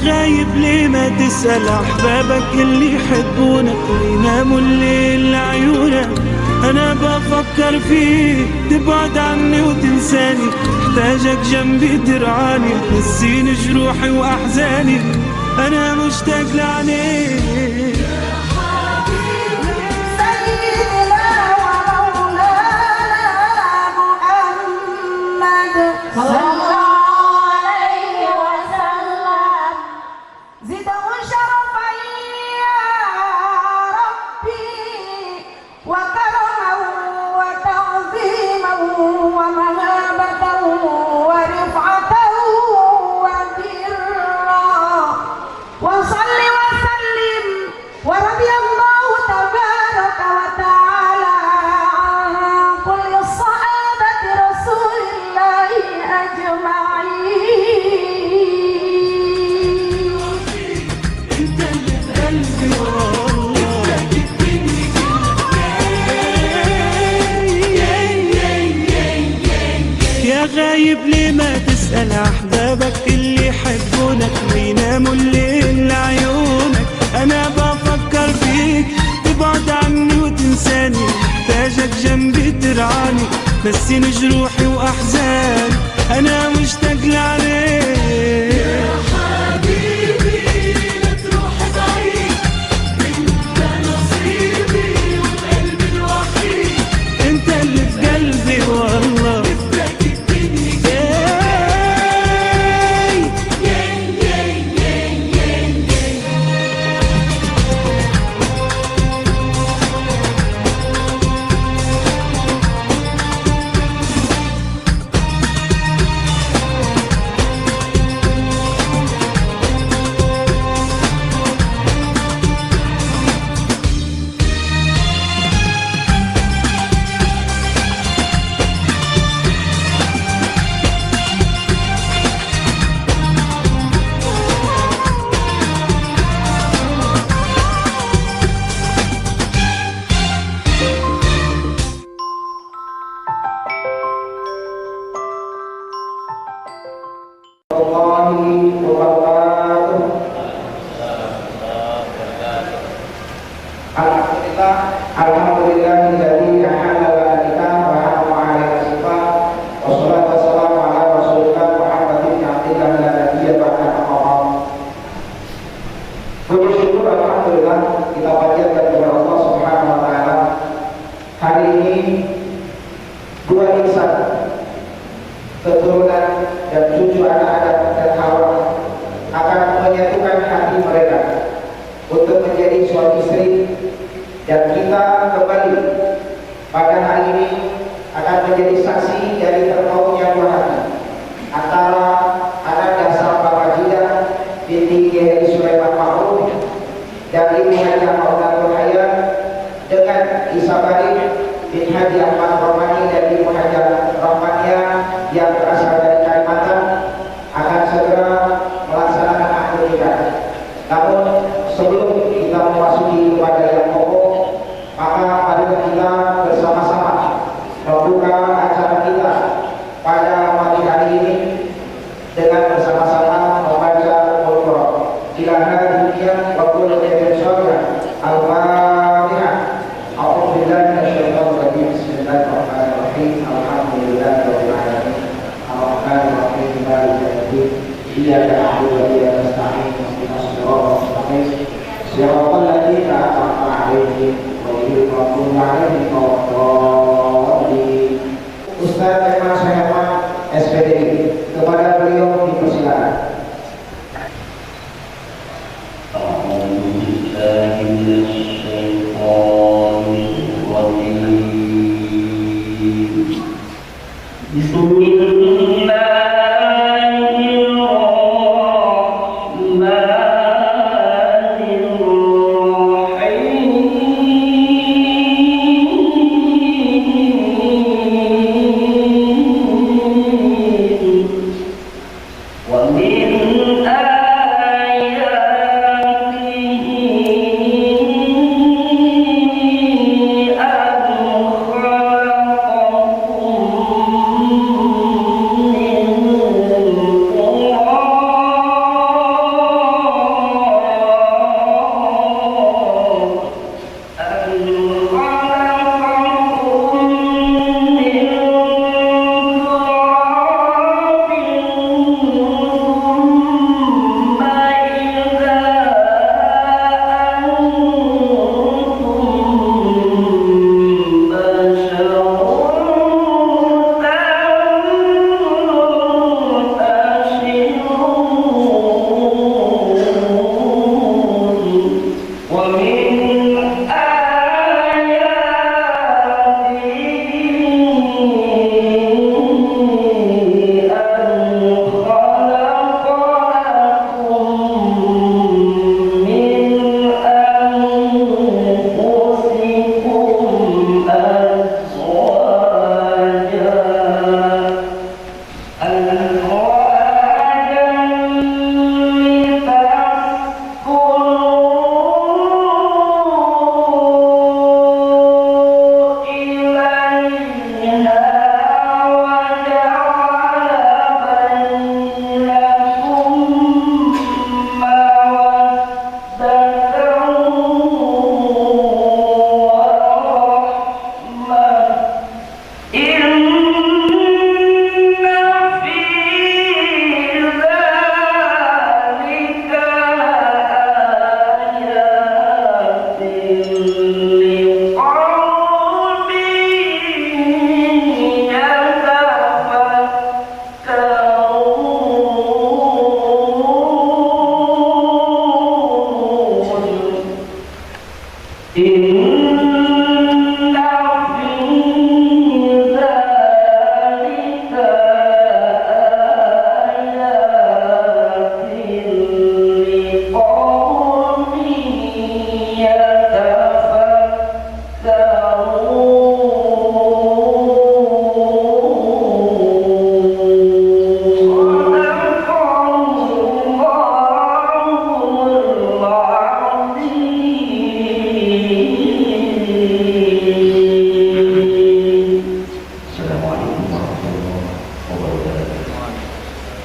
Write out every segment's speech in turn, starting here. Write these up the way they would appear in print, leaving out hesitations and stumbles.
غايب ليه ما تسأل أحبابك اللي يحبونك ويناموا الليل لعيونك. أنا بفكر فيك تبعد عني وتنساني، محتاجك جنبي ترعاني تنسيني جروحي وأحزاني. أنا مشتاق لعينيك غايب ليه ما تسأل أحبابك اللي يحبونك ويناموا الليل لعيونك. أنا بفكر فيك تبعد عني وتنساني، محتاجك جنبي ترعاني تنسيني جروحي وأحزاني. أنا مشتاق لعليك يا حبيبي، لا تروح بعيد، انت نصيبي وقلبي الوحيد، انت اللي في قلبي والله. warahmatullahi wabarakatuh. Alhamdulillahilladzi ahalla nikah wa harrama 'alaina sifat. Wassalatu wassalamu ala Rasulillah Muhammadin abdillah la nabiyya ba'da maqam. Puji syukur alhamdulillah kita panjatkan kepada Allah Subhanahu wa taala. Hari ini dua insan keturunan dan cucu anak Adam dan Hawa akan menyatukan hati mereka untuk menjadi suami istri, dan kita kembali pada hari ini akan menjadi saksi dari terpautnya buah hati antara Ananda Salma Majidah binti Kiai Sulaiman Ma'ruf dan Ibu Haji Maunatul Hayat dengan Isabari bin Haji Ahmad Rahmani dan Ibu Haji Rahmania yang berasal dari Kalimantan akan segera melaksanakan akad nikah. Namun sebelum kita memasuki kepada yang pokok, maka marilah kita bersama-sama membuka acara kita pada pagi hari ini dengan bersama-sama membaca Al-Qur'an. Ilaha dunia wa kullu khairin syarrah. Al-Fatihah. A'udzu billahi minasyaitonir rajim. Bismillahirrahmanirrahim. Alhamdulillahirabbil alamin. Ar-Rahmanir Rahim. Maliki yaumiddin. Iyyaka na'budu wa iyyaka nasta'in. Ihdinas siratal mustaqim. Siratal ladzina an'amta 'alaihim ghairil maghdubi 'alaihim waladdallin. Ustaz Ekman Syahman SPDI, kepada beliau dipersilakan.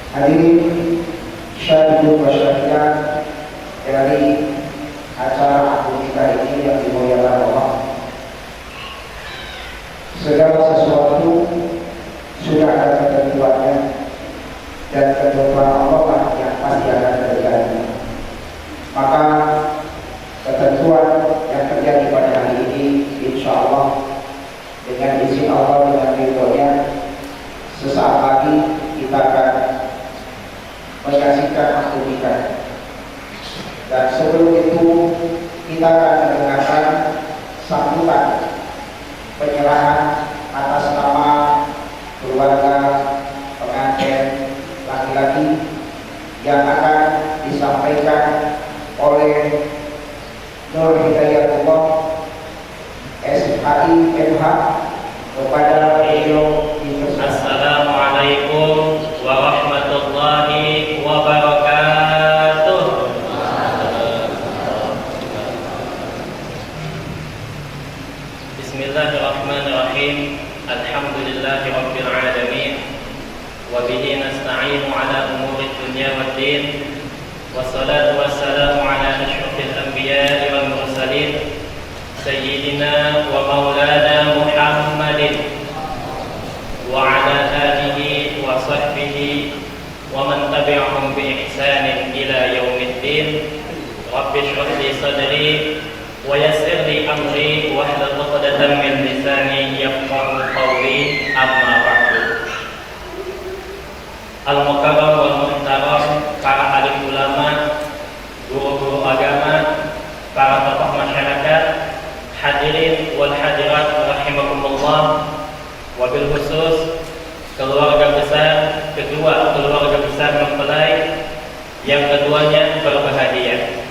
Hadirin syahidun wa syahidat dari acara akad nikah ini yang dimuliakan Allah, segala sesuatu sudah ada ketentuannya dan ketentuan Allah lah yang pasti akan terjadi. Maka ketentuan yang terjadi pada hari ini insya Allah dengan izin Allah, dengan ridhonya, sesaat lagi kita akan menyaksikan akad nikah. Dan sebelum itu kita akan mendengarkan sambutan penyerahan atas nama keluarga pengantin laki-laki yang akan disampaikan oleh Nur Hidayatullah SHI MH kepada beliau. Assalamualaikum warahmatullahi wabarakatuh. Bismillahirrahmanirrahim. Alhamdulillahi rabbil alamin. Wa bihi nasta'inu ala umuri dunya waddin. Wassalatu wassalamu ala asyrafil anbiya'i wal mursalin sayyidina wa maulana Muhammadin wa ala alihi wa sahbihi wa man tabi'ahum bi ihsanin ila yaumiddin. Rabbi shrah li sadri wa yassir li amri wahlul 'uqdatam min lisani yafqahu qawli. Amma ba'du. Al-mukarram wal muhtaram, para alim ulama, guru-guru agama, para tokoh masyarakat, hadirin wal hadirat rahimakumullah. Wabil khusus keluarga besar, kedua keluarga besar mempelai yang keduanya berbahagia.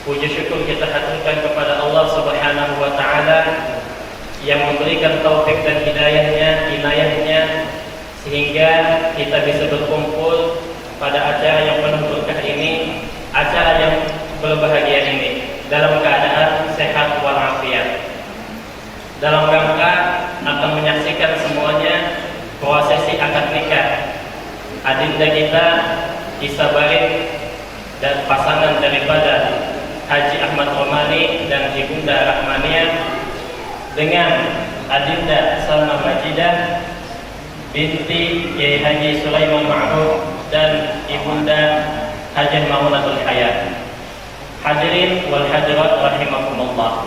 Puji syukur kita haturkan kepada Allah Subhanahu wa taala yang memberikan taufik dan inayahnya sehingga kita bisa berkumpul pada acara yang penuh berkah ini, acara yang berbahagia ini, dalam keadaan sehat walafiat, dalam rangka akan menyaksikan semuanya prosesi akad nikah adinda kita Isabarin dan pasangan daripada Haji Ahmad Romani dan Ibunda Rahmaniah dengan adinda Salma Majidah binti Kiai Haji Sulaiman Ma'ruf dan Ibunda Haji Maunatul Hayat. Hadirin wal hadirat rahimakumullah.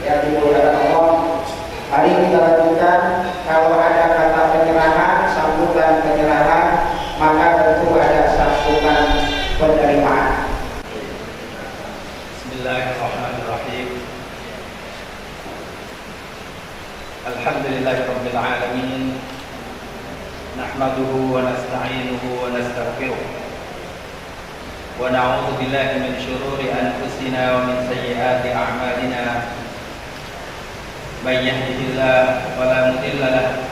Yang dimuliakan Allah, hari kita lanjutkan. Kalau ada kata penyerahan, sambutan penyerahan, maka tentu ada sambutan penerimaan. Bismillahirrahmanirrahim. Alhamdulillahirabbil alamin. Nahmaduhu wa nasta'inuhu wa nastaghfiruh. Wa na'udzu billahi min shururi anfusina wa min sayyiati a'malina. May yahdihillahu fala mudilla lahu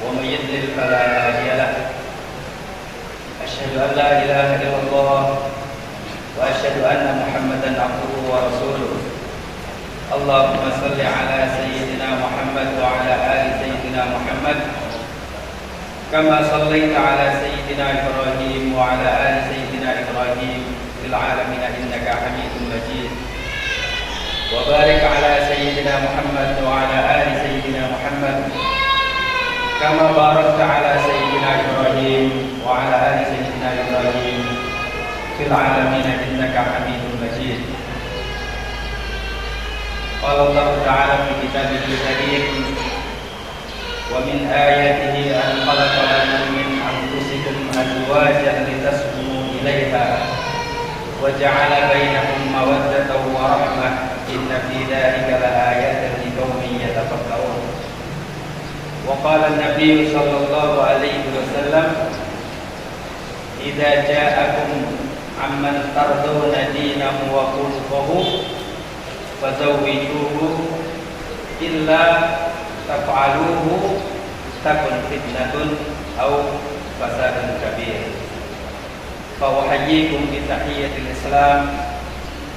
wa may yudlil fala hadiya lahu. Asyhadu an la ilaha illallah wa asyhadu anna Muhammadan abduhu wa rasuluh. Allahumma salli ala sayyidina Muhammad wa ala ali sayyidina Muhammad kama sallaita ala sayyidina Ibrahim wa ala ali sayyidina Ibrahim fil alamin innaka Hamidum Majid. Wa barik ala sayyidina Muhammad wa ala ali sayyidina Muhammad kama barakta ala sayyidina Ibrahim wa ala ali sayyidina Ibrahim fil alamin innaka Hamidum Majid. Qala Allah Ta'ala fi kitabihi karim wa min ayatihi an khalaqa lakum min anfusikum azwajan litaskunu ilayha wa ja'ala bainakum mawaddatan wa rahmah inna fi dhalika laayatin liqaumin yatafakkarun. Wa qala an-nabiy sallallahu alaihi wasallam idza ja'akum amman tardawna dinahu wa khuluquhu fazawwijuhu illa taf'aluhu takun fitnatun aw fasadun kabir. Fa uhayyikum bi tahiyyatil Islam.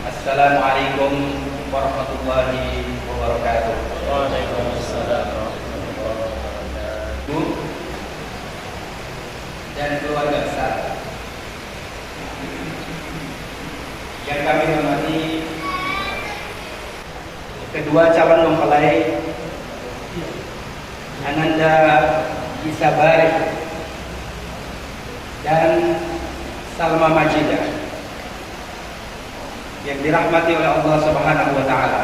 Assalamualaikum warahmatullahi wabarakatuh. Waalaikumsalam warahmatullahi wabarakatuh. kedua calon mempelai Ananda Isabari dan Salma Majidah yang dirahmati oleh Allah Subhanahu wa taala.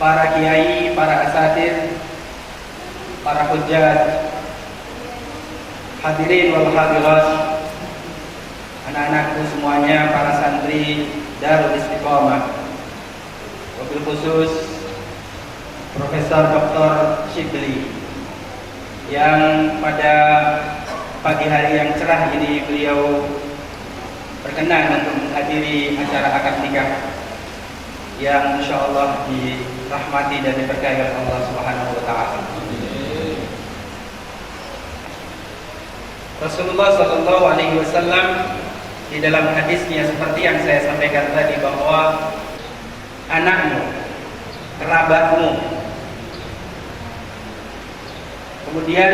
Para kiai, para asatidz, para hujjat, hadirin wal hadirat, anak-anakku semuanya, para santri Darul Istiqomah, wabil khusus Profesor Dr. Shibli yang pada pagi hari yang cerah ini beliau berkenan untuk menghadiri acara akad nikah yang insyaallah dirahmati dan diberkahi oleh Allah Subhanahu wa taala. Rasulullah sallallahu alaihi wasallam di dalam hadisnya seperti yang saya sampaikan tadi, bahwa anakmu, kerabatmu, kemudian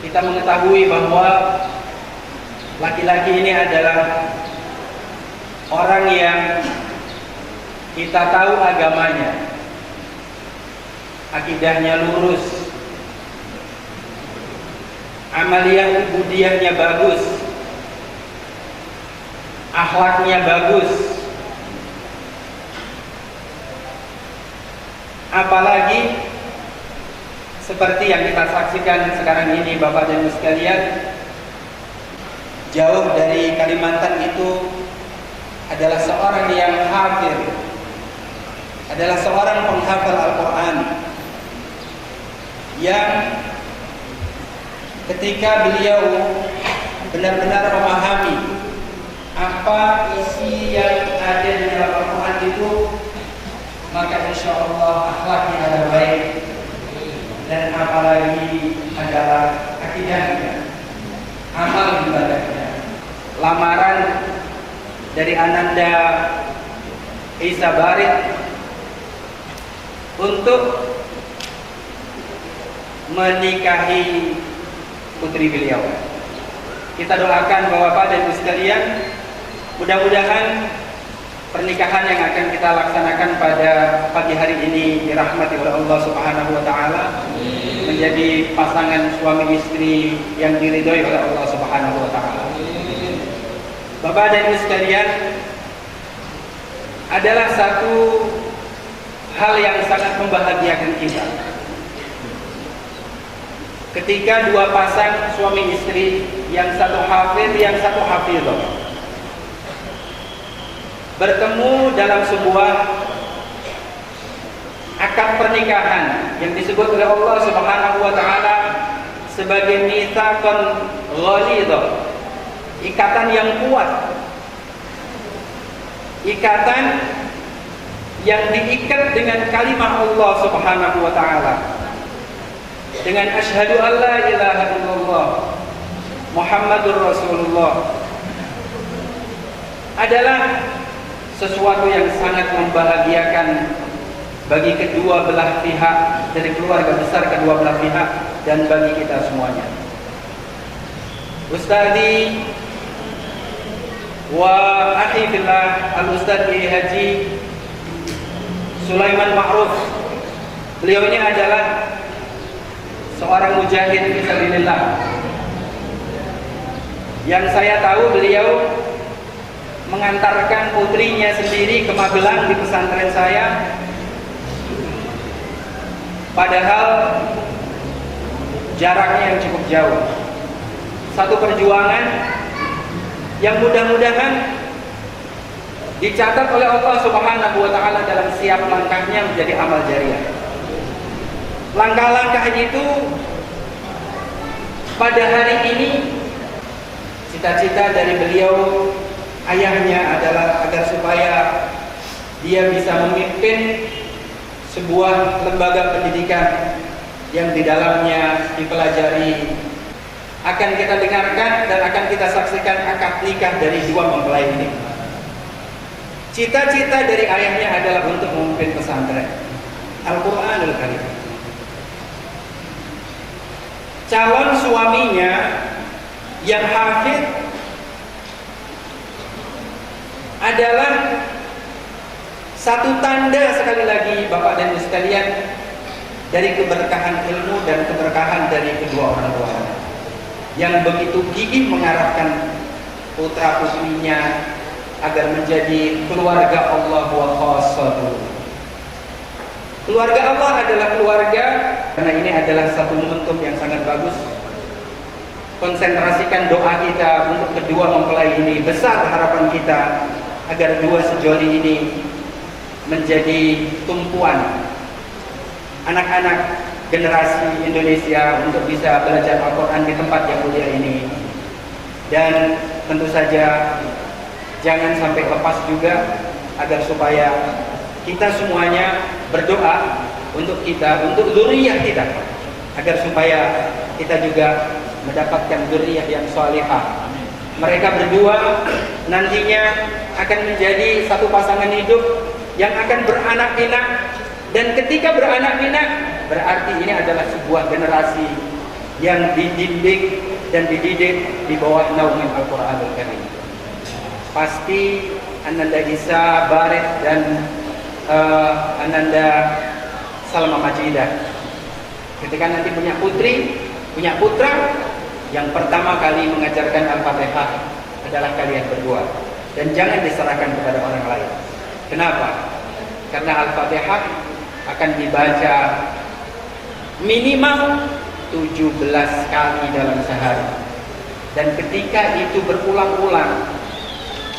kita mengetahui bahwa laki-laki ini adalah orang yang kita tahu agamanya, akidahnya lurus, amaliyah ibudiyahnya bagus, akhlaknya bagus. Apalagi seperti yang kita saksikan sekarang ini, Bapak dan Ibu sekalian, jauh dari Kalimantan itu adalah seorang yang hafir, adalah seorang penghafal Al-Quran yang ketika beliau benar-benar memahami apa isi yang ada di dalam Al-Quran itu, maka insya Allah akhlaknya adalah baik, dan apalagi adalah akidahnya, amal ibadahnya. Lamaran dari Ananda Isabari untuk menikahi putri beliau. Kita doakan Bapak dan Ibu sekalian, mudah-mudahan pernikahan yang akan kita laksanakan pada pagi hari ini dirahmati oleh Allah Subhanahu wa taala, menjadi pasangan suami istri yang diridhoi oleh Allah Subhanahu wa taala. Bapak dan Ibu sekalian, adalah satu hal yang sangat membahagiakan kita ketika dua pasang suami istri, yang satu hafid, yang satu hafidhah, bertemu dalam sebuah akad pernikahan yang disebut oleh Allah Subhanahu wa taala sebagai mitsaqan ghalidha, ikatan yang kuat, ikatan yang diikat dengan kalimat Allah Subhanahu wa taala, dengan asyhadu an la ilaha illallah Muhammadur Rasulullah, adalah sesuatu yang sangat membahagiakan bagi kedua belah pihak, dari keluarga besar kedua belah pihak, dan bagi kita semuanya. Ustadi wa akhi fillah Al-Ustaz Haji Sulaiman Ma'ruf, beliau ini adalah seorang mujahid fisabilillah, yang saya tahu beliau mengantarkan putrinya sendiri ke Magelang di pesantren saya, padahal jaraknya yang cukup jauh. Satu perjuangan yang mudah-mudahan dicatat oleh Allah Subhanahu wa taala dalam setiap langkahnya menjadi amal jariah. Langkah-langkah itu pada hari ini, cita-cita dari beliau ayahnya adalah agar supaya dia bisa memimpin sebuah lembaga pendidikan yang di dalamnya dipelajari. Akan kita dengarkan dan akan kita saksikan akad nikah dari dua mempelai ini. Cita-cita dari ayahnya adalah untuk memimpin pesantren Al-Quranul Karim. Calon suaminya yang hafid adalah Satu tanda sekali lagi Bapak dan Ibu sekalian dari keberkahan ilmu dan keberkahan dari kedua orang tuanya yang begitu gigih mengarahkan putra putrinya agar menjadi keluarga Allah wa khassatuh. Keluarga Allah adalah keluarga, karena ini adalah satu momentum yang sangat bagus. Konsentrasikan doa kita untuk kedua mempelai ini. Besar harapan kita agar dua sejoli ini menjadi tumpuan anak-anak generasi Indonesia untuk bisa belajar Al-Quran di tempat yang mulia ini. Dan tentu saja jangan sampai lepas juga agar supaya kita semuanya berdoa untuk kita, untuk zuriyah kita, agar supaya kita juga mendapatkan zuriyah yang salihah. Mereka berdua nantinya akan menjadi satu pasangan hidup yang akan beranak pinak, dan ketika beranak pinak berarti ini adalah sebuah generasi yang dididik dan dididik di bawah naungan Al-Quranul Karim. Pasti Ananda Isa Baret dan Ananda Salma Majidah ketika nanti punya putri, punya putra, yang pertama kali mengajarkan Al-Fatihah adalah kalian berdua, dan jangan diserahkan kepada orang lain. Kenapa? Karena Al-Fatihah akan dibaca minimal 17 kali dalam sehari, dan ketika itu berulang-ulang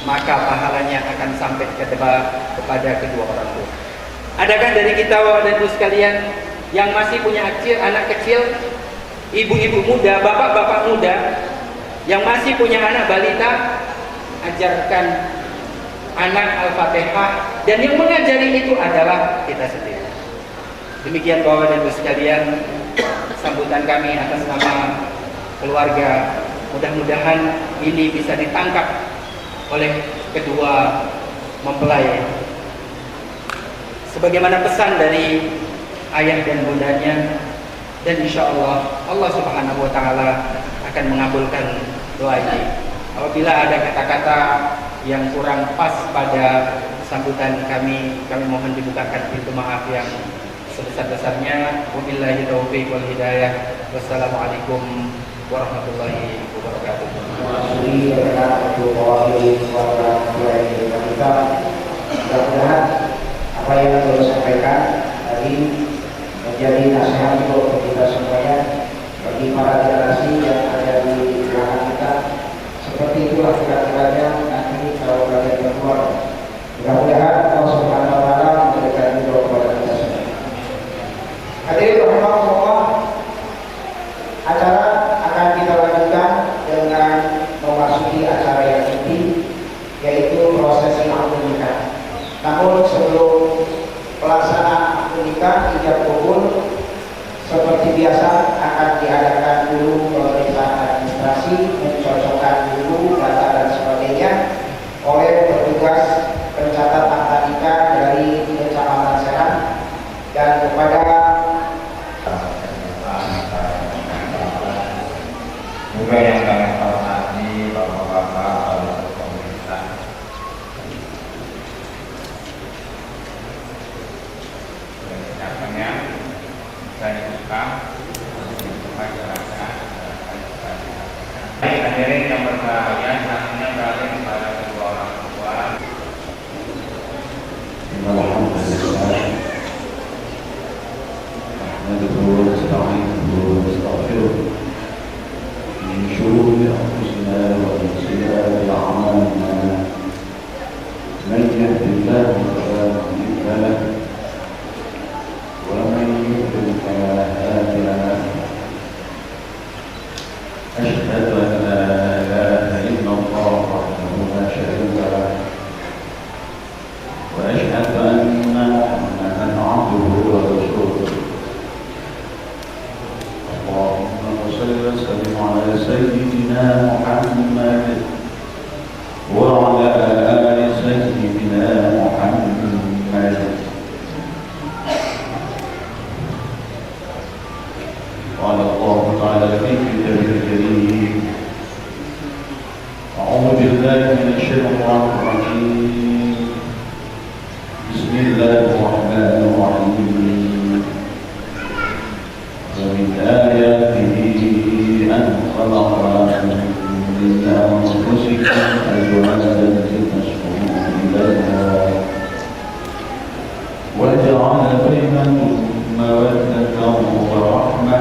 maka pahalanya akan sampai kepada kedua orang tua. Adakah dari kita dan ibu sekalian yang masih punya anak kecil, ibu-ibu muda, bapak-bapak muda yang masih punya anak balita, ajarkan anak Al-Fatihah, dan yang mengajari itu adalah kita sendiri. Demikian Bapak dan Ibu sekalian, sambutan kami atas nama keluarga. Mudah-mudahan ini bisa ditangkap oleh kedua mempelai sebagaimana pesan dari ayah dan bundanya, dan insya Allah Allah Subhanahu wa Ta'ala akan mengabulkan doa ini. Apabila ada kata-kata yang kurang pas pada sambutan kami mohon dibukakan pintu maaf yang sebesar-besarnya. Wabillahi taufiq wal hidayah. Wassalamualaikum warahmatullahi wabarakatuh. Mudah-mudahan apa yang telah sampaikan tadi menjadi nasihat untuk kita semuanya, bagi para generasi yang ada di belakang kita. Seperti itulah kira-kiranya nanti kalau kalian keluar. Mudah-mudahan Allah Subhanahu wa Ta'ala memberikan ridho kepada kita semua. Hadirin rahimakumullah, acara akan kita lanjutkan dengan memasuki acara yang inti, yaitu prosesi akad nikah. Namun sebelum pelaksanaan akad nikah, ijab kabul seperti biasa akan diadakan dulu pemeriksaan administrasi, mencocokkan dulu data dan sebagainya oleh petugas pencatat akta nikah dari Kecamatan Serang. Dan kepada juga yang kami hormati bapak-bapak pemerintah, yang saya buka masyarakat. Hadirin yang berbahagia, selanjutnya kami kepada kedua orang tua. Alhamdulillah, nahmaduhu wa nasta'inuhu wa nastaghfiruh min shururi anfusina wa min sayyiati a'malina. Man yahdihillahu fala mudilla lahu ومن يضلل فلا هادي له. أشهد أن لا إله إلا الله وحده لا شريك له وأشهد أن محمدا عبده ورسوله. اللهم صل وسلم على سيدنا محمد وعلى آل سيدنا محمد. قال الله تعالى في كتابه الكريم: أعوذ بالله من الشيطان الرجيم. بسم ومن آياته أن خلق لكم من أنفسكم أزواجا لتسكنوا إليها وجعل بينكم مودة ورحمة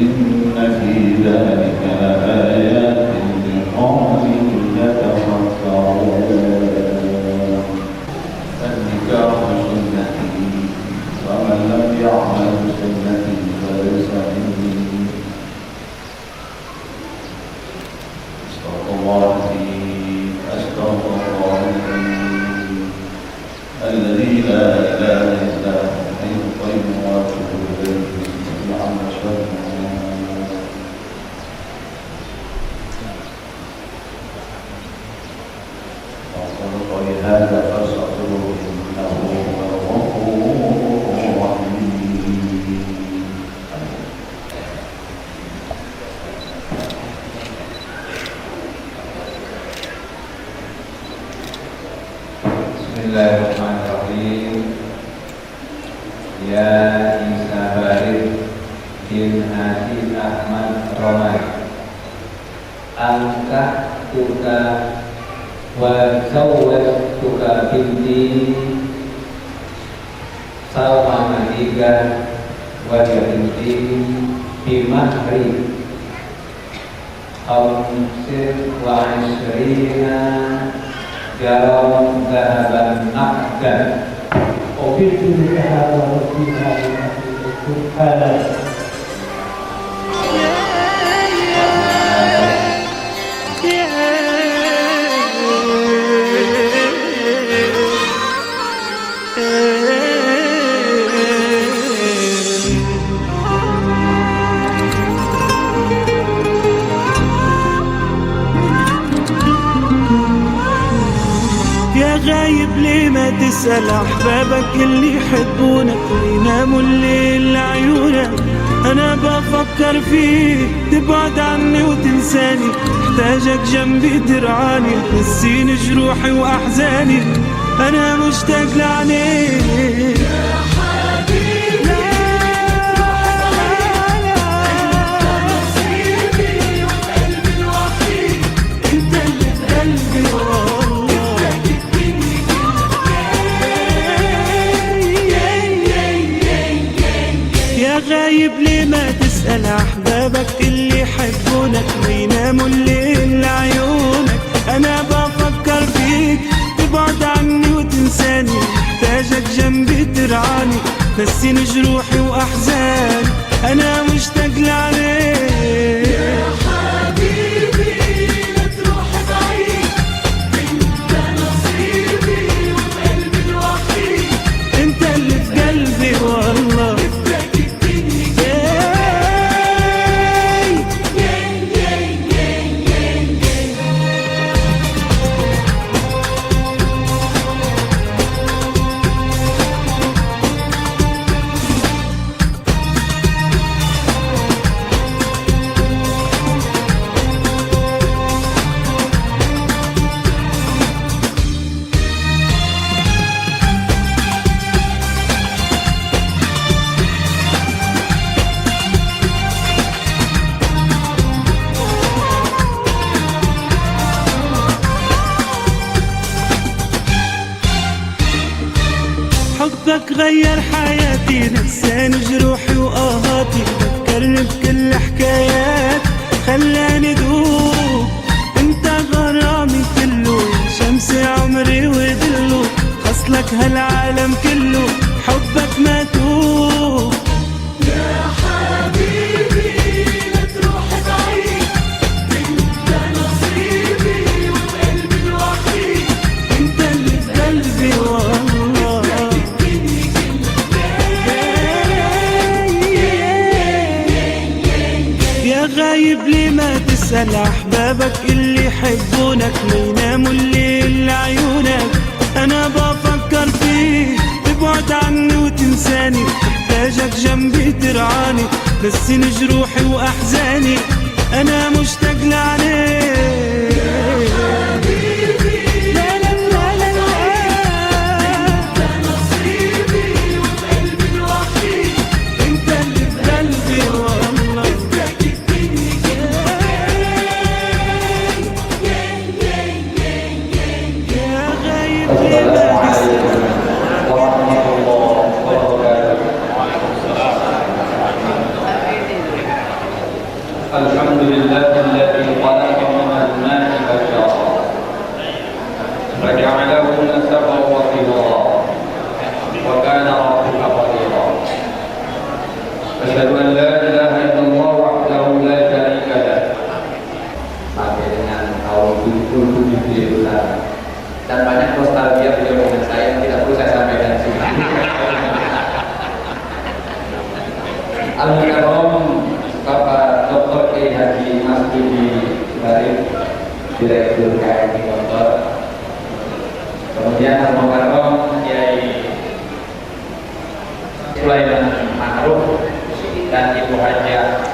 إن في ذلك لآيات لقوم يتفكرون النكاح سنتي ومن لم يعمل سنتي فليس مني استغفر الله العظيم استغفر الله العظيم الذي لا إله إلا هو الحي القيوم وأتوب إليه سبحان الله هذا فاستغفروه إنه هو الغفور الرحيم. Bismillahirrahmanirrahim. Ya Isa Barid bin Hadi Ahmad Romai, angka tuka wa zawwajtuka binti Salma Madiga wa binti bimahri khamsin wa ishrina jaram dahaban naqdan وبرت لها وربها القرآن يا غايب ليه ما تسأل أحبابك اللي يحبونك ويناموا الليل لعيونك. أنا بفكر فيك تبعد عني وتنساني، محتاجك جنبي ترعاني تنسيني جروحي وأحزاني. أنا مشتاق لعينيك يا حبيبي، انت نصيبي وقلبي الوحيد، انت اللي بقلبي يا غايب ليه ما تسأل أحبابك اللي يحبونك ويناموا الليل لعيونك. أنا بفكر فيك تبعد عني وتنساني، محتاجك جنبي ترعاني نسيني جروحي وأحزاني. أنا مشتاق لعليك يا حبيبي، لا تروح بعيد، انت نصيبي وقلبي الوحيد، انت اللي في قلبي والله. حبك غير حياتي، نساني جروحي وآهاتي، فكرني بكل حكايات خلاني دوب. انت غرامي كله، شمس عمري وذله، خصلك هالعالم كله، حبك ما توب. يا حبيبي لا تروح بعيد، انت نصيبي وقلبي الوحيد، انت اللي في قلبي والله. يا غايب ليه ما تسأل أحبابك اللي يحبونك ويناموا الليل لعيونك. أنا بفكر فيك تبعد عني وتنساني، محتاجك جنبي ترعاني نسيني جروحي وأحزاني. أنا مشتاق لعليك يا حبيبي، لا لا لا لا لا، انت نصيبي وقلبي الوحيد، انت اللي في لله الذي خلق من الماء بشرا فجعله نسبا وصهرا وكان ربك قديرا أشهد أن لا إله إلا الله وحده لا شريك له sampai dengan tahun 70 Hijriah dan banyak nostalgia beliau dengan saya tidak perlu saya sampaikan sini. Al-Mukarram Bapak Dr. Kiai Haji Mas Budi Barik, Direktur KMI Motor. Kemudian Al-Mukarram Kiai Sulaiman Ma'ruf dan Ibu Hajah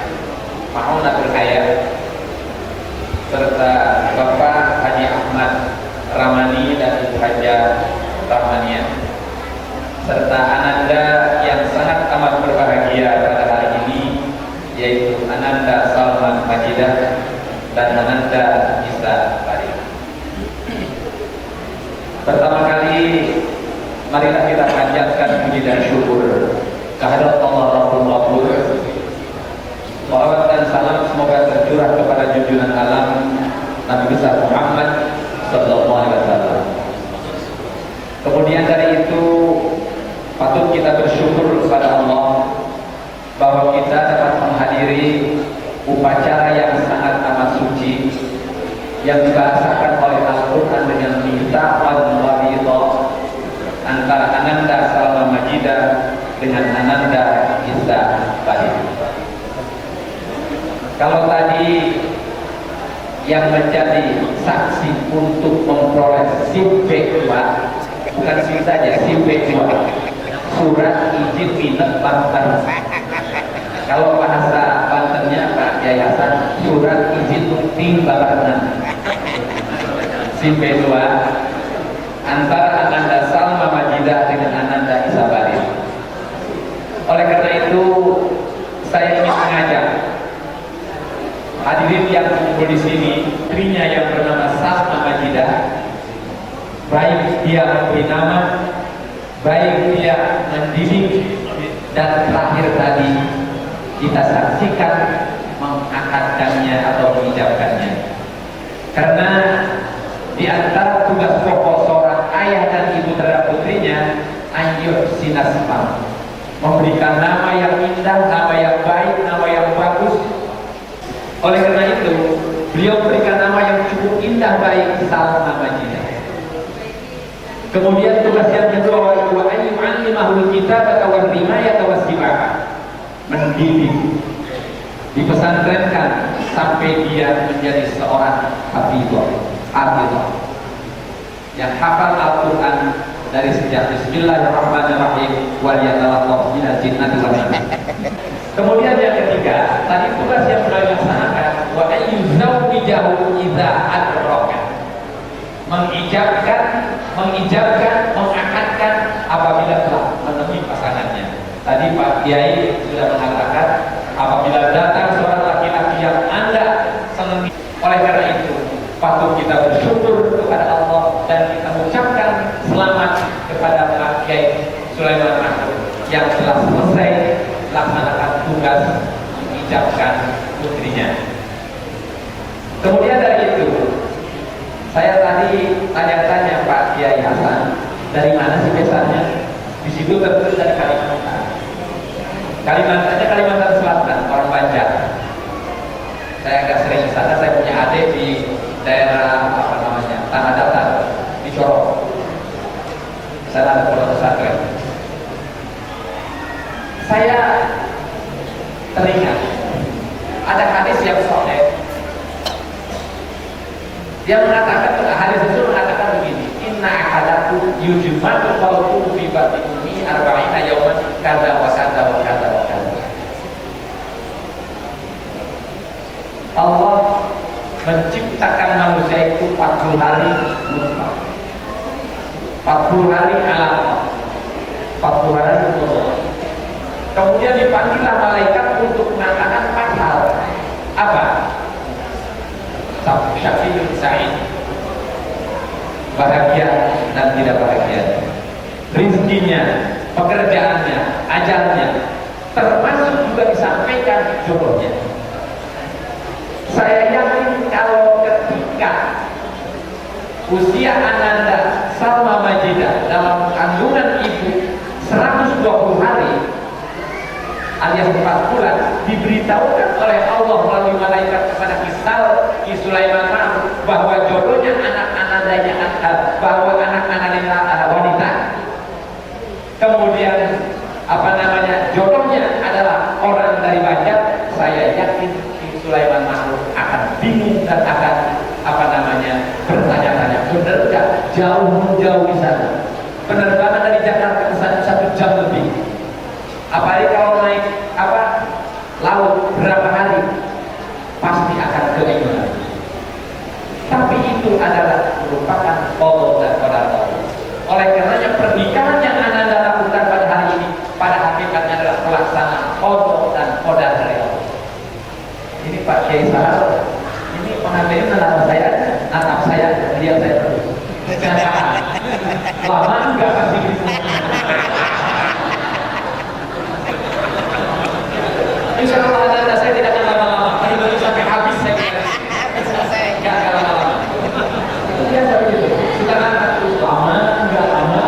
Ma'unatul Khair, serta Bapak Haji Ahmad Ramani dan Ibu Hajah Rahmania, serta Ananda yang sangat amat berbahagia pada hari ini, yaitu Ananda Salman Majidah dan Ananda Isa Farid. Pertama kali marilah kita panjatkan puji dan syukur kehadirat Allah Rabbul Ghafur. Salawat dan salam semoga tercurah kepada junjungan alam Nabi besar Muhammad sallallahu alaihi wasallam. Kemudian dari itu patut kita bersyukur kepada Allah bahwa kita dapat menghadiri upacara yang sangat amat suci yang dibahasakan oleh Al-Quran dengan mithaqan waridha antara Ananda Salman Majidah dengan Ananda Isa Farid. Kalau tadi yang menjadi saksi untuk memperoleh SIM B2, bukan SIM saja, SIM B2, surat izin minat Banten. Kalau bahasa Bantennya Pak Yayasan, surat izin bukti barengan. SIM B2 antara Ananda Salman Majidah dengan Ananda Isa Farid. Oleh karena itu saya ingin mengajak hadirin yang kumpul di sini, istrinya yang bernama Salman Majidah, baik dia memberi nama, baik dia mendidik, dan terakhir tadi kita saksikan mengakadkannya atau mengucapkannya. Karena di antara tugas pokok seorang ayah dan ibu terhadap putrinya, ayyuh sinasmam, memberikan nama yang indah, nama yang baik, nama yang bagus. Oleh karena itu, beliau berikan nama yang cukup indah, baik, Salman Majidah. Kemudian tugas yang kedua, wa ayyu'allimahul kitabata wal rimayata was-sibaqah, mendidik, dipesantrenkan sampai dia menjadi seorang hafidhah yang hafal Al-Quran dari sejak Bismillahirrahmanirrahim wal yatalaqqaf minal jinnati wal ins. Kemudian yang ketiga, tadi tugas yang sudah dilaksanakan, wa ayyuzawwijahu idza adraka, mengijabkan, mengakadkan apabila telah menemui pasangannya. Tadi Pak Kiai sudah mengatakan apabila datang seorang laki-laki yang Anda senangi. Oleh karena itu patut kita bersyukur kepada Allah dan kita mengucapkan selamat kepada Pak Kiai Sulaiman Ma'ruf yang telah selesai melaksanakan tugas mengucapkan putrinya. Kemudian dari itu saya tadi tanya-tanya Pak Kiai Hasan, dari mana sih biasanya? Di situ tertulis dari Kalimantan. Kalimantan Selatan, orang Banjar. Saya agak sering di sana, saya punya adik di daerah Tanah Datar di Corong. Saya ada pondok pesantren. Saya teringat ada hadis yang sahih. Dia mengatakan, hadis itu mengatakan begini, inna ahadakum yujma'u qalbuhu fi batni ummi 40 yawman kadza wa kadza wa kadza wa kadza. Allah menciptakan manusia itu 40 hari nutfah, 40 hari alaqah, 40 hari nutfah. Kemudian dipanggillah malaikat untuk mengatakan 4 hal. Apa? Syafiyun sa'id, bahagia dan tidak bahagia, rizkinya, pekerjaannya, ajalnya, termasuk juga disampaikan jodohnya. Saya yakin kalau ketika usia Ananda Salma Majidah dalam kandungan ibu 120 hari alias 4 bulan diberitahukan oleh Allah melalui malaikat kepada Ki Sulaiman bahwa jodohnya anak Anandanya bahwa anak Ananda wanita, kemudian jodohnya adalah orang dari Banjar. Saya yakin Ki Sulaiman akan bingung dan akan bertanya-tanya, benar enggak jauh di sana, penerbangan dari Jakarta ke sana 1 jam lebih, apalagi kalau naik laut berapa hari, pasti akan ke England. Tapi itu adalah merupakan Allah dan qadar Allah. Oleh karenanya pernikahan yang Anda lakukan pada hari ini pada hakikatnya adalah pelaksanaan Allah dan qadar dari Allah. Ini Pak Kiai Sahar, ini pengantin natap saya, lihat saya terus. Lama enggak pasti gitu. Insya Allah saya tidak akan lama-lama. Tadi baru sampai habis saya kira. Enggak lama-lama. Iya saya begitu. Sudah angkat terus lama, enggak lama.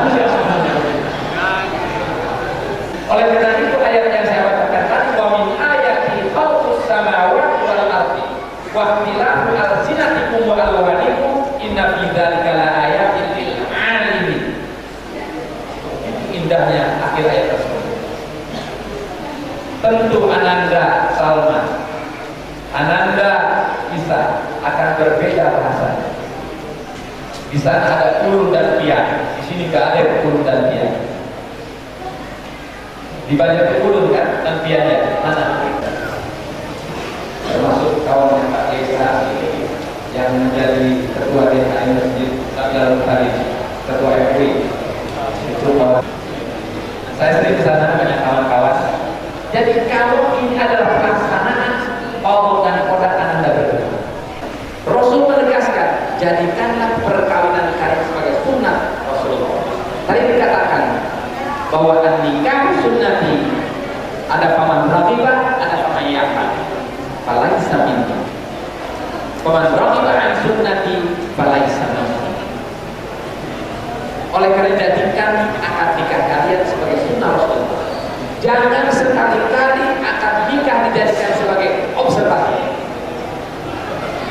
Oleh karena itu ayat yang saya bacakan tadi, wa min ayati khalqus samawati wal ardi wa ikhtilafu alsinatikum wa alwanikum inna fi dzalika laayatin lil alimin. Indahnya akhir ayat tersebut. Tentu Ananda Salma, Ananda Isa akan berbeda bahasanya. Di sana ada ulun dan pian, di sini gak ada ulun dan pian. Di Banjar itu ulun kan dan piannya mana? Termasuk kawannya Pak Desa yang menjadi ketua DKI Masjid Nabiul Khalid, ketua FW. Itu kawan. Saya sering ke sana banyak kawan-kawan. Jadi kalau ini adalah pelaksanaan Allah dan qadar Ananda berdua, Rasul menegaskan, jadikanlah perkawinan kalian sebagai sunnah Rasulullah. Tadi dikatakan bahwa nikah sunnati, ada paman ragibah, ada paman yaqan. Falaisa minni. Paman ragibah an sunnati falaisa minni. Oleh karena jadikan akad nikah kalian sebagai sunnah Rasulullah. Jangan sekali-kali akad nikah dijadikan sebagai observasi.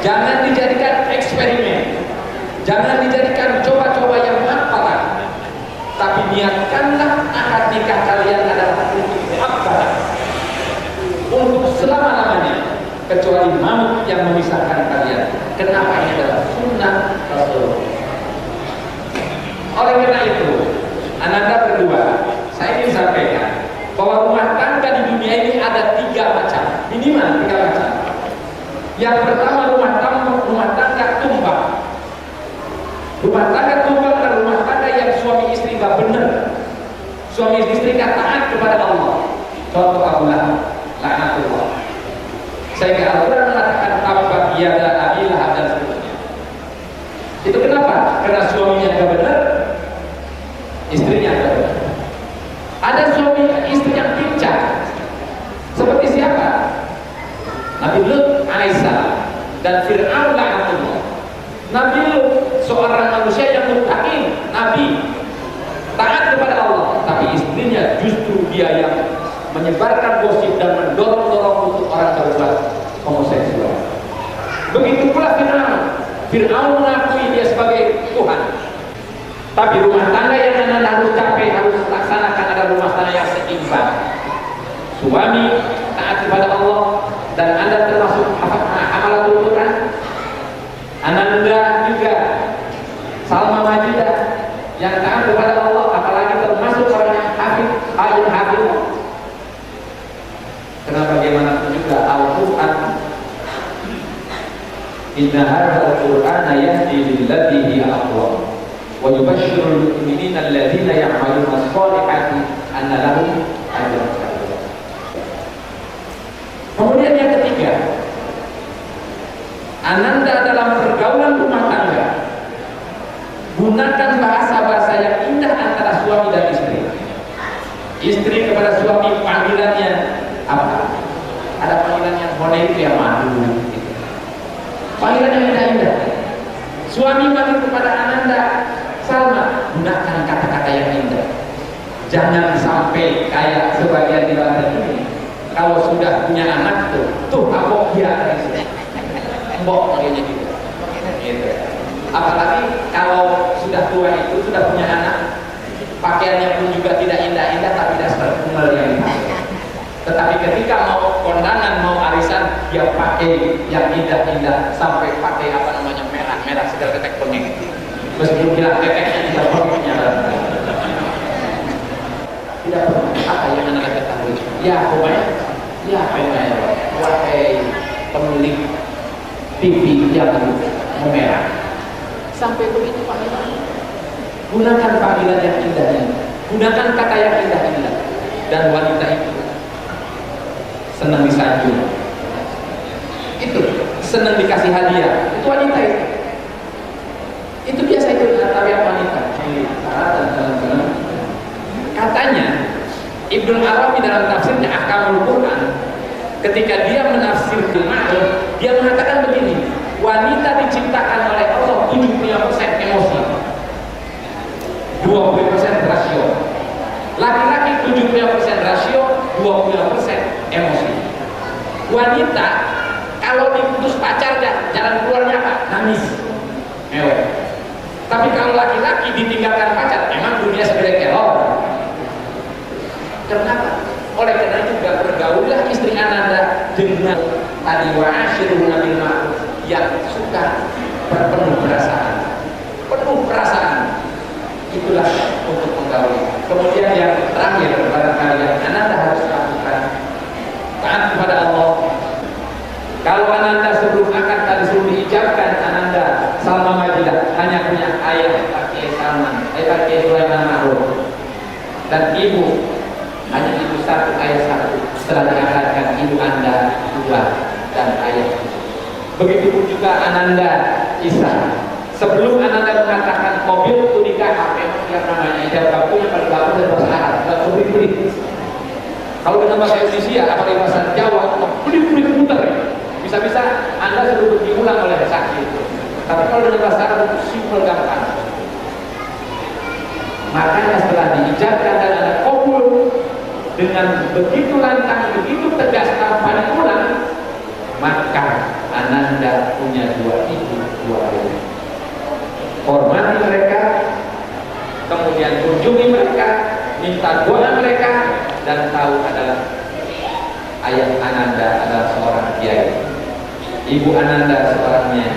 Jangan dijadikan eksperimen. Jangan dijadikan coba-coba yang patah. Tapi niatkanlah akad nikah kalian adalah untuk abad, untuk selama-lamanya, kecuali maut yang memisahkan kalian. Kenapa? Ini adalah sunnah Rasul. Oleh karena itu, Ananda berdua, saya ingin sampaikan bahwa rumah tangga di dunia ini ada 3 macam, minimal 3 macam. Yang pertama rumah tangga tumbang. Rumah tangga tumbang adalah rumah tangga yang suami istri gak benar, suami istri gak taat kepada Allah. Contoh Abu Lahab, laknatullah. Sehingga Al-Quran mengatakan tabbat yada Abi Lahab dan seterusnya. Itu kenapa? Karena suaminya gak benar, istrinya gak benar. Ada suami istri yang pincang. Seperti siapa? Nabi Lut alaihissalam dan Fir'aun laknatullah. Nabi Lut seorang manusia yang muttaqin, nabi, taat kepada Allah, tapi istrinya justru dia yang menyebarkan gosip dan mendorong-dorong untuk orang berbuat homoseksual. Begitu pula Fir'aun mengakui dia sebagai Tuhan. Tapi rumah tangga yang Anda harus capai, harus laksanakan adalah rumah tangga yang seimbang. Suami taat kepada Allah dan Anda termasuk hafalatul Quran. Ananda juga Salma Majidah yang taat kepada Allah, apalagi termasuk orang yang hafid. Karena bagaimanapun juga Al-Quran, inna hadzal Qur'ana yahdi lillati hiya aqwam wa yubashshirul mu'minina alladziina ya'maluna ash-shalihati anna lahum ajran kabira. Kemudian yang ketiga, Ananda dalam pergaulan rumah tangga gunakan bahasa-bahasa yang indah antara suami dan istri. Istri kepada suami panggilannya apa? Ada panggilan yang boleh itu yang madu gitu. panggilan yang indah-indah. Suami manggil kepada Ananda, Salma, gunakan kata-kata yang indah. Jangan sampai kayak sebagian di Banten ini, kalau sudah punya anak tuh abok dia, mbok makanya gitu. Apalagi kalau sudah tua itu, sudah punya anak, pakaiannya pun juga tidak indah-indah, tapi dasar kumel yang dipakai. Tetapi ketika mau kondangan, mau arisan, dia pakai yang indah-indah, sampai pakai apa namanya merah-merah segala ketek pengek. Meskipun bilang keteknya tidak pengeknya. Tidak pernah apa yang anda ketahui. Ya pokoknya, wahai pemilik TV yang memerah, sampai begitu panggilan. Gunakan panggilan yang indah, gunakan kata yang indah-indah. Dan wanita itu senang disanjung, itu senang dikasih hadiah, itu wanita itu biasa, itu tabiat wanita. Katanya Ibnu Arabi dalam tafsirnya Ahkamul Quran, ketika dia menafsirkan Ma'ruf, dia mengatakan begini, wanita diciptakan oleh Allah 70% emosi, 20% rasio. Laki-laki 70% rasio, 20% emosi. Wanita kalau diputus pacar, jalan keluarnya apa? Nangis, mewek. Tapi kalau laki-laki ditinggalkan pacar, emang dunia segede kelor. Kenapa? Oleh karena itu juga bergaullah istri Ananda dengan tadi wa'ashiruhunna bil ma'ruf, yang suka berpenuh perasaan. Itulah untuk menggauli. Kemudian yang terakhir barangkali yang Ananda harus lakukan, taat kepada Allah. Kalau Ananda sebelum akad tadi suruh diijabkan, Ananda Salma Majidah hanya punya ayah pakai Sulaiman Ma'ruf, dan ibu hanya ibu satu, ayah satu. Setelah diangkatkan ibu Anda dua dan ayah. Begitupun juga Ananda Isa. Sebelum Ananda mengatakan mobil itu nikah, yang namanya ijab kabul yang paling bagus dari bahasa Arab, dan beli-beli. Kalau dengan bahasa Indonesia, apalagi bahasa Jawa, beli-beli komputer. Bisa-bisa Anda sudah diulang oleh saksi. Tapi kalau dengan bahasa Arab itu simpel, gampang. Makanya setelah diijabkan dan Anda kabul dengan begitu lantang, begitu tegas tanpa diulang, maka Ananda punya dua ibu, dua ayah. Hormati mereka, kemudian kunjungi mereka, minta doa mereka, dan tahu adalah ayah Ananda adalah seorang kiai, ibu Ananda seorangnya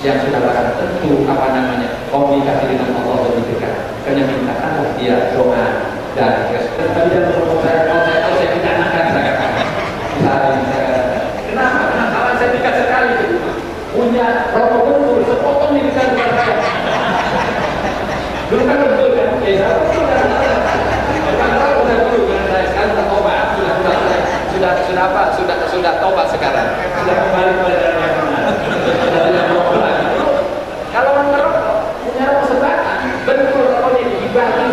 yang sudah barang tentu komunikasi dengan Allah lebih dekat. Karena mintakanlah dia doa dan respon. Tapi jangan kalau saya punya anak kan saya katakan, misalnya kenapa? Karena kawan saya dekat sekali punya rokok bentur, sepotong di dekat saya. Dulu kan betul kan? Ya betul kan? Udah dulu kan saya sekarang sudah tobat, sudah tobat sekarang, sudah kembali kepada jalan yang benar, sudah tidak merokok lagi. Kalau orang merokok punya rokok sebatang, bentur rokoknya dibagi.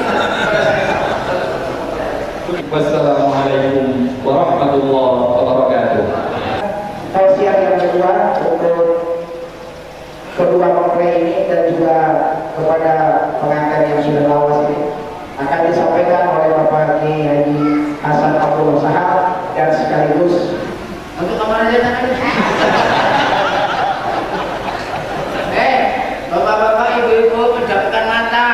Wassalamualaikum warahmatullahi wabarakatuh. Tausiah yang kedua untuk kedua mempelai ini dan juga kepada pengantin yang sudah lawas ini akan disampaikan oleh Bapak Kiai Haji Hasan Abdul Sahab, dan sekaligus untuk kemana aja bapak-bapak, ibu-ibu pejamkan mata.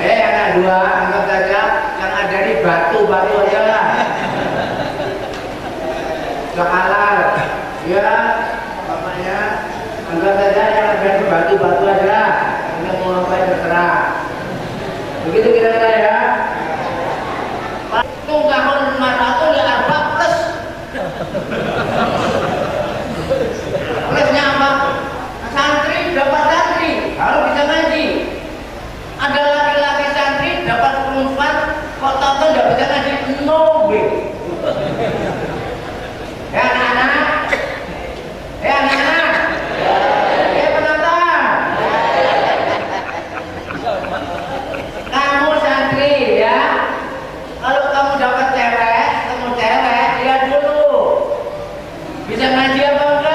Anak dua, anggap saja yang ada di batu-batu aja lah. Gak halal, ya bapaknya. Anggap saja yang ada di batu-batu aja. Ini mau apa yang terserah. Begitu kira-kira ya. Tunggangan mataku ya apa plus. Plusnya apa? Santri dapat santri, kalau bisa ngaji. Ada laki-laki santri dapat perempuan, kok tahu nggak bisa ngaji? Nobe. Ya anak-anak, penonton, kamu santri ya. Kalau kamu dapat cewek, ketemu cewek, lihat dulu bisa ngaji apa enggak.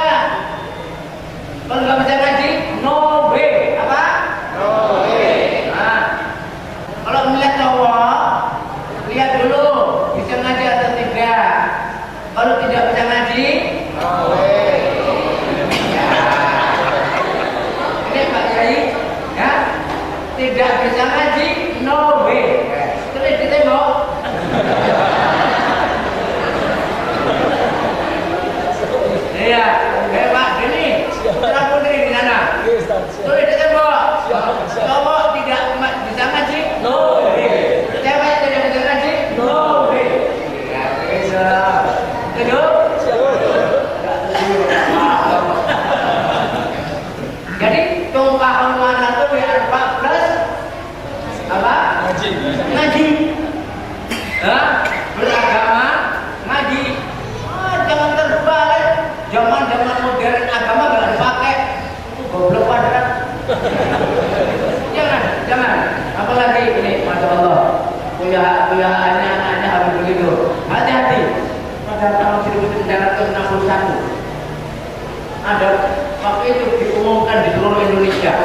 Ada waktu itu diumumkan di seluruh Indonesia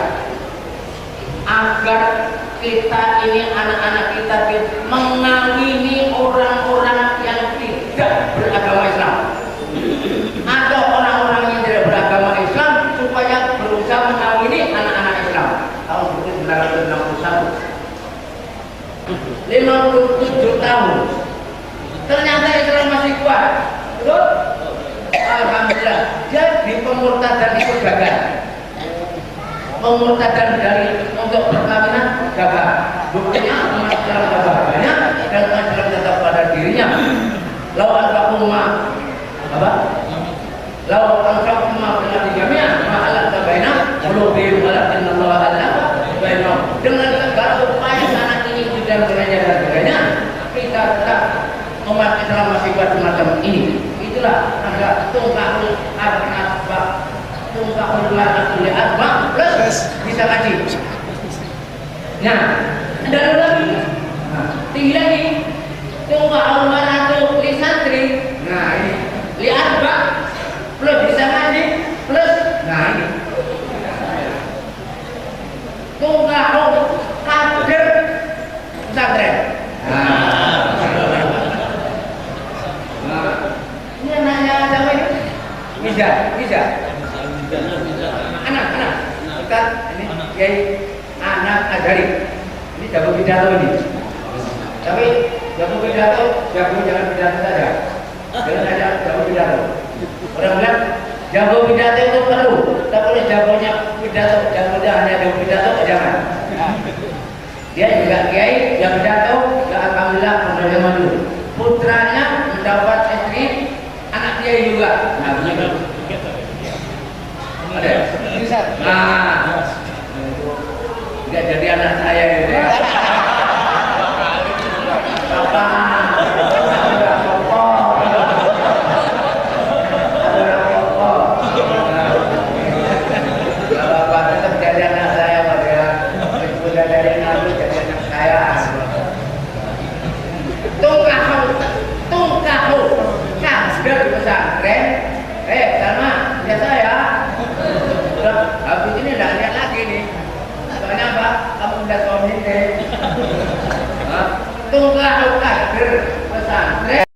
agar kita ini anak-anak kita mengawini orang-orang yang tidak beragama Islam atau orang-orang yang tidak beragama Islam supaya berusaha mengawini anak-anak Islam. Tahun 1961 57 tahun ternyata Islam masih kuat. Betul? Alhamdulillah. Jadi pemurtadan itu gagal. Pemurtadan dari untuk perkawinan gagal. Buktinya umat Islam gagal banyak dan umat Islam tetap pada dirinya. Lau al-Qumma apa? Lau al-Qumma bil jami'ah ma'alat tabaina qulubihim walakin Allah alaqa bainahum. Dengan segala upaya anak ini dan sebagainya dan sebagainya, kita tetap umat Islam masih buat semacam ini. Itulah ada tungkahul arba'ah, tungkahul arba'ah plus bisa kaji. Nah, ada lagi. Tinggi lagi tungkahul maratu li santri. Nah ini li arba'ah plus bisa kaji plus. Nah ini tungkahul kader pesantren. Ini anaknya siapa ini? Bisa. Anak. Dekat ini Kiai anak Azhari. Ini jago pidato ini. Tapi jago pidato, jangan pidato saja. Jangan saja jago pidato. Orang bilang jago pidato itu perlu. Tak boleh jagonya pidato, hanya jago pidato jangan. Dia juga Kiai yang pidato, ya alhamdulillah sudah maju. Putranya mendapat istri, anak dia juga. Nah begitu. Ada. Nah, nggak jadi anak saya gitu ya. Bapak tetap jadi anak saya, Pak ya. Sudah dari Nabi jadi anak saya. Tungkahu kader pesantren. Salma, lihat saya. Udah, habis ini tidak lihat lagi nih. Soalnya apa? Kamu udah suami deh. Tungkahu kader pesantren.